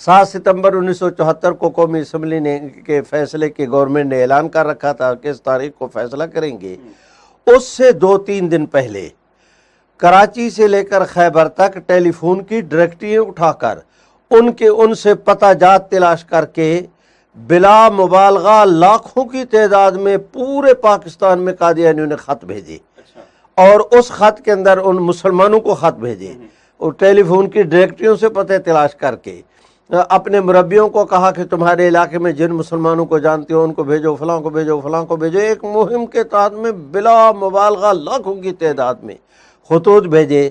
7 सितंबर 1974 को कौमी असम्बली ने के फैसले के गवर्नमेंट ने ऐलान कर रखा था कि इस तारीख को फैसला करेंगे। उससे 2-3 दिन पहले कराची से लेकर खैबर तक टेलीफोन की डायरेक्टरी उठाकर उनसे पता जात तलाश करके बिला मुबालगा लाखों की तादाद में पूरे पाकिस्तान में कादियानियों ने खत भेजे और उस खत के अंदर उन मुसलमानों को खत भेजे और टेलीफोन की डायरेक्टरियों से पते तलाश करके अपने मुरब्बियों को कहा कि तुम्हारे इलाके में जिन मुसलमानों को जानते हो उनको भेजो, फलां को भेजो, फलां को भेजो। एक मुहिम के तहत में बिला मुबालगा लाखों की तादाद में खतूत भेजे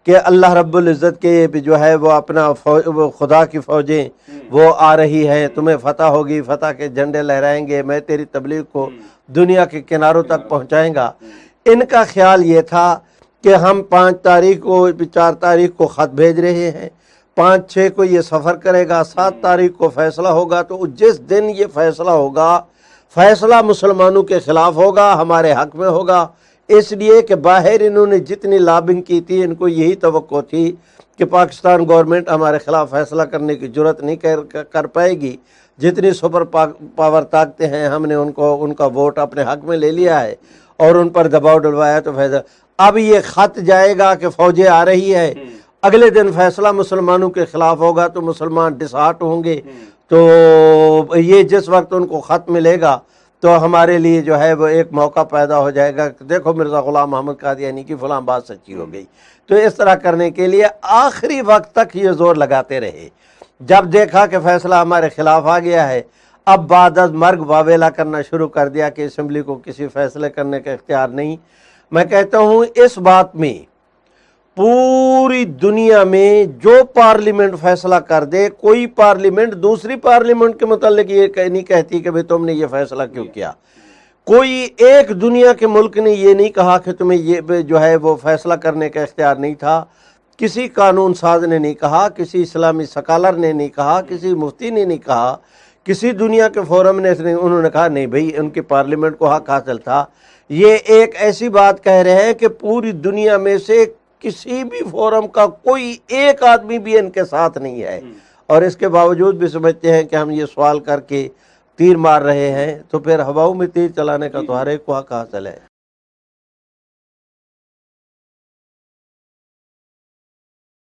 कि अल्लाह रब्बुल इज़्ज़त के जो है वो अपना वो खुदा की फ़ौजें वो आ रही है, तुम्हें फ़तह होगी, फ़तह के झंडे लहराएंगे, मैं तेरी तबलीग को दुनिया के किनारों तक पहुँचाएँगा। इनका ख्याल ये था कि हम 5 तारीख को 4 तारीख को ख़त भेज रहे हैं, 5-6 को ये सफ़र करेगा, 7 तारीख को फ़ैसला होगा। तो जिस दिन ये फ़ैसला होगा, फ़ैसला मुसलमानों के ख़िलाफ़ होगा, हमारे हक़ में होगा। इसलिए कि बाहर इन्होंने जितनी लॉबिंग की थी, इनको यही तवक्को थी कि पाकिस्तान गवर्नमेंट हमारे ख़िलाफ़ फ़ैसला करने की जुर्रत नहीं कर पाएगी। जितनी सुपर पावर ताकतें हैं, हमने उनका वोट अपने हक़ में ले लिया है और उन पर दबाव डलवाया। तो फैसला अब ये ख़त जाएगा कि फ़ौजें आ रही है, अगले दिन फैसला मुसलमानों के ख़िलाफ़ होगा तो मुसलमान डिसहार्ट होंगे। तो ये जिस वक्त उनको ख़त मिलेगा तो हमारे लिए जो है वो एक मौका पैदा हो जाएगा कि देखो मिर्ज़ा ग़ुलाम अहमद कादियानी की फ़लाँ बात सच्ची हो गई। तो इस तरह करने के लिए आखिरी वक्त तक ये ज़ोर लगाते रहे। जब देखा कि फ़ैसला हमारे ख़िलाफ़ आ गया है, अब बाद अज़ मर्ग वावेला करना शुरू कर दिया कि असम्बली को किसी फ़ैसले करने का इख्तियार नहीं। मैं कहता हूँ इस बात में पूरी दुनिया में जो पार्लियामेंट फैसला कर दे, कोई पार्लियामेंट दूसरी पार्लियामेंट के मुतालिक ये नहीं कहती कि भाई तुमने ये फैसला क्यों किया। कोई एक दुनिया के मुल्क ने ये नहीं कहा कि तुम्हें ये जो है वो फैसला करने का इख्तियार नहीं था। किसी कानून साज ने नहीं कहा, किसी इस्लामी स्कॉलर ने नहीं कहा, किसी मुफ्ती ने नहीं कहा, किसी दुनिया के फोरम ने उन्होंने कहा नहीं भाई उनकी पार्लियामेंट को हक हासिल था। ये एक ऐसी बात कह रहे हैं कि पूरी दुनिया में से किसी भी फोरम का कोई एक आदमी भी इनके साथ नहीं है और इसके बावजूद भी समझते हैं कि हम ये सवाल करके तीर मार रहे हैं। तो फिर हवाओं में तीर चलाने का तो हर एक को हक हासिल है।